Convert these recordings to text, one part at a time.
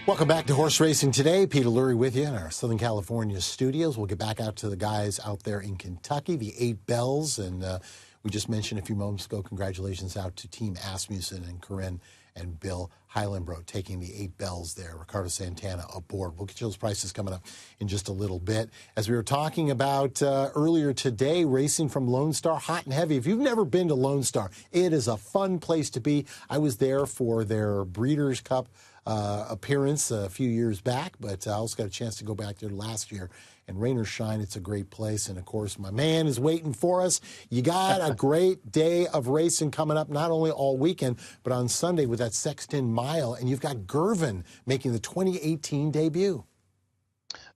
Welcome back to Horse Racing Today. Peter Lurie with you in our Southern California studios. We'll get back out to the guys out there in Kentucky, the 8 Bells. And we just mentioned a few moments ago, congratulations out to Team Asmussen and Corinne and Bill Heilenbrodt taking the 8 Bells there. Ricardo Santana aboard. We'll get you those prices coming up in just a little bit. As we were talking about earlier today, racing from Lone Star, hot and heavy. If you've never been to Lone Star, it is a fun place to be. I was there for their Breeders' Cup appearance a few years back, but I also got a chance to go back there last year. And rain or shine, it's a great place. And, of course, my man is waiting for us. You got a great day of racing coming up, not only all weekend, but on Sunday with that Sexton Mile. And you've got Gervin making the 2018 debut.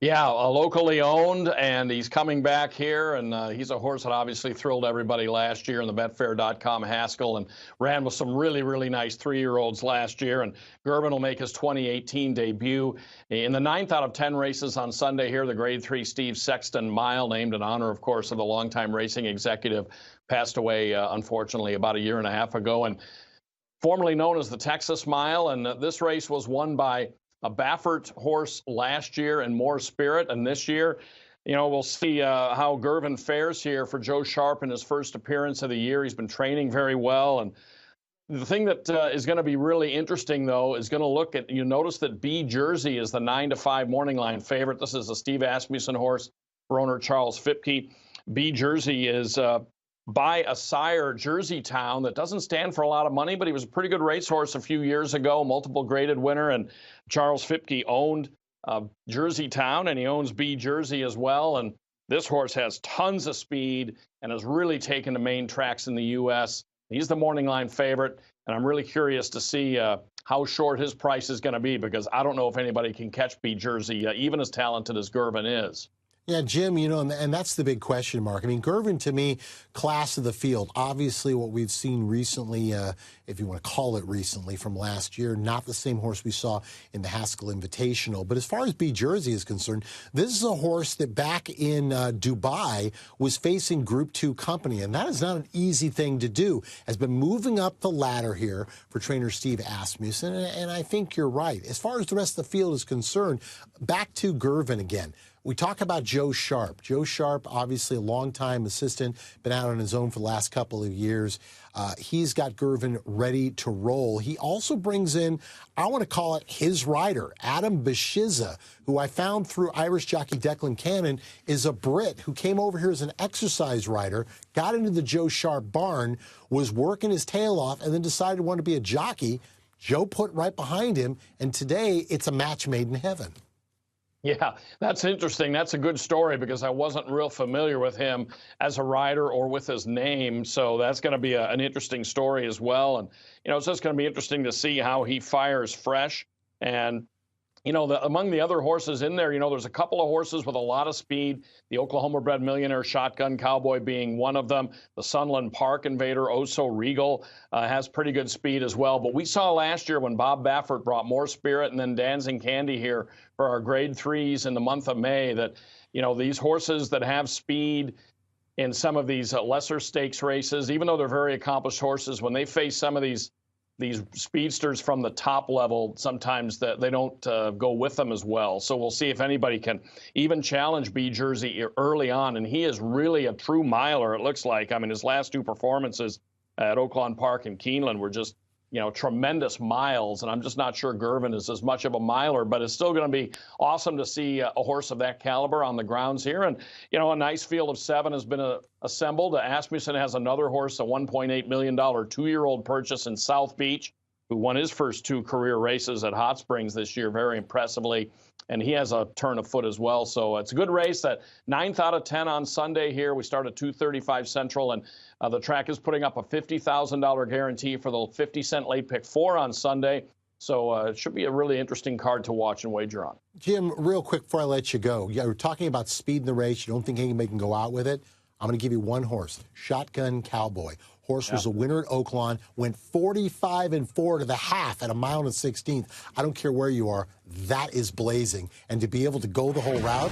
Yeah, locally owned, and he's coming back here, and he's a horse that obviously thrilled everybody last year in the Betfair.com Haskell and ran with some really, really nice 3-year-olds last year, and Gervin will make his 2018 debut. In the 9th out of 10 races on Sunday here, the Grade 3 Steve Sexton Mile, named in honor, of course, of the longtime racing executive, passed away, unfortunately, about a year and a half ago, and formerly known as the Texas Mile, and this race was won by a Baffert horse last year and More Spirit, and this year, we'll see how Gervin fares here for Joe Sharp in his first appearance of the year. He's been training very well, and the thing that is going to be really interesting, though, is going to look at, you notice that B Jersey is the 9-5 morning line favorite. This is a Steve Asmussen horse for owner Charles Fipke. B Jersey is by a sire, Jersey Town, that doesn't stand for a lot of money, but he was a pretty good racehorse a few years ago, multiple graded winner, and Charles Fipke owned Jersey Town, and he owns B Jersey as well, and this horse has tons of speed and has really taken the main tracks in the U.S. He's the morning line favorite, and I'm really curious to see how short his price is going to be, because I don't know if anybody can catch B Jersey, even as talented as Gervin is. Yeah, Jim, and that's the big question mark. I mean, Gervin, to me, class of the field. Obviously, what we've seen recently, if you want to call it recently, from last year, not the same horse we saw in the Haskell Invitational. But as far as B Jersey is concerned, this is a horse that back in Dubai was facing Group 2 company, and that is not an easy thing to do. Has been moving up the ladder here for trainer Steve Asmussen, and I think you're right. As far as the rest of the field is concerned, back to Gervin again. We talk about Joe Sharp. Joe Sharp, obviously a longtime assistant, been out on his own for the last couple of years. He's got Gervin ready to roll. He also brings in, I want to call it his rider, Adam Bashiza, who I found through Irish jockey Declan Cannon, is a Brit who came over here as an exercise rider, got into the Joe Sharp barn, was working his tail off, and then decided he wanted to be a jockey. Joe put right behind him, and today it's a match made in heaven. Yeah, that's interesting. That's a good story, because I wasn't real familiar with him as a rider or with his name. So that's going to be an interesting story as well. And, it's just going to be interesting to see how he fires fresh. And, among the other horses in there, there's a couple of horses with a lot of speed. The Oklahoma-bred Millionaire Shotgun Cowboy being one of them. The Sunland Park Invader, Oso Regal, has pretty good speed as well. But we saw last year when Bob Baffert brought More Spirit and then Dancing Candy here for our Grade 3s in the month of May that, these horses that have speed in some of these lesser stakes races, even though they're very accomplished horses, when they face some of these speedsters from the top level, sometimes that they don't go with them as well. So we'll see if anybody can even challenge B Jersey early on. And he is really a true miler, it looks like. I mean, his last 2 performances at Oaklawn Park and Keeneland were just, tremendous miles. And I'm just not sure Gervin is as much of a miler, but it's still going to be awesome to see a horse of that caliber on the grounds here. And, a nice field of 7 has been assembled. Asmussen has another horse, a $1.8 million 2-year-old purchase in South Beach, who won his first 2 career races at Hot Springs this year very impressively. And he has a turn of foot as well. So it's a good race. That 9th out of 10 on Sunday here. We start at 2:35 Central, and the track is putting up a $50,000 guarantee for the 50-cent late pick 4 on Sunday. So it should be a really interesting card to watch and wager on. Jim, real quick before I let you go, we're talking about speed in the race. You don't think anybody can go out with it? I'm going to give you one horse, Shotgun Cowboy. Horse was a winner at Oaklawn, went 45-4 to the half at 1 mile and 16th. I don't care where you are, that is blazing. And to be able to go the whole route,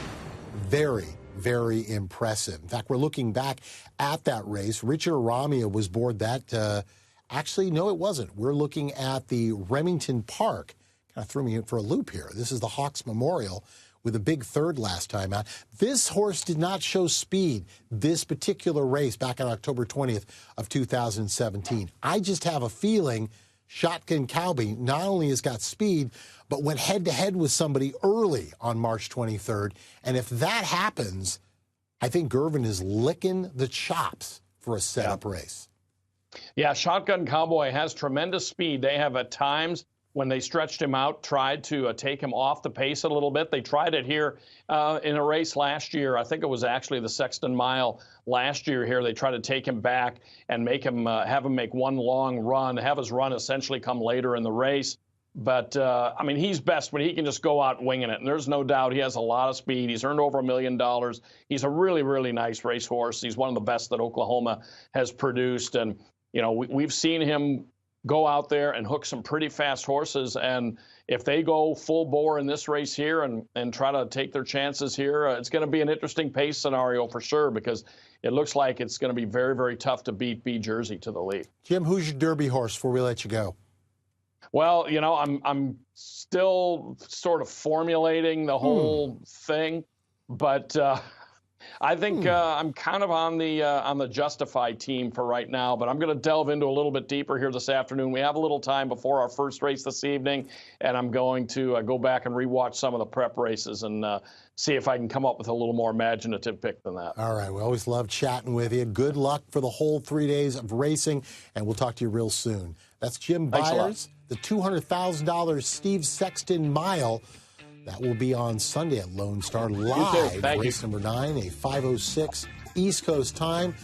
very, very impressive. In fact, we're looking back at that race. Richard Aramia was aboard that. Actually, no, it wasn't. We're looking at the Remington Park kind of threw me in for a loop here. This is the Hawks Memorial with a big third last time out. This horse did not show speed this particular race back on October 20th of 2017. I just have a feeling Shotgun Cowboy not only has got speed, but went head-to-head with somebody early on March 23rd. And if that happens, I think Girvin is licking the chops for a setup race. Yeah, Shotgun Cowboy has tremendous speed. They have at times, when they stretched him out, tried to take him off the pace a little bit. They tried it here in a race last year. I think it was actually the Sexton Mile last year here. They tried to take him back and make him have him make one long run, have his run essentially come later in the race. But, I mean, he's best when he can just go out winging it. And there's no doubt he has a lot of speed. He's earned over $1 million. He's a really, really nice racehorse. He's one of the best that Oklahoma has produced. And, you know, we've seen him go out there and hook some pretty fast horses. And if they go full bore in this race here and try to take their chances here, it's going to be an interesting pace scenario for sure, because it looks like it's going to be very, very tough to beat B Jersey to the lead. Jim, who's your Derby horse before we let you go? Well, you know, I'm still sort of formulating the whole thing, but I think I'm kind of on the Justified team for right now, but I'm going to delve into a little bit deeper here this afternoon. We have a little time before our first race this evening, and I'm going to go back and rewatch some of the prep races and see if I can come up with a little more imaginative pick than that. All right. We always love chatting with you. Good luck for the whole 3 days of racing, and we'll talk to you real soon. That's Jim Byers, the $200,000 Steve Sexton Mile. That will be on Sunday at Lone Star Live, race number 9, a 5:06 East Coast time.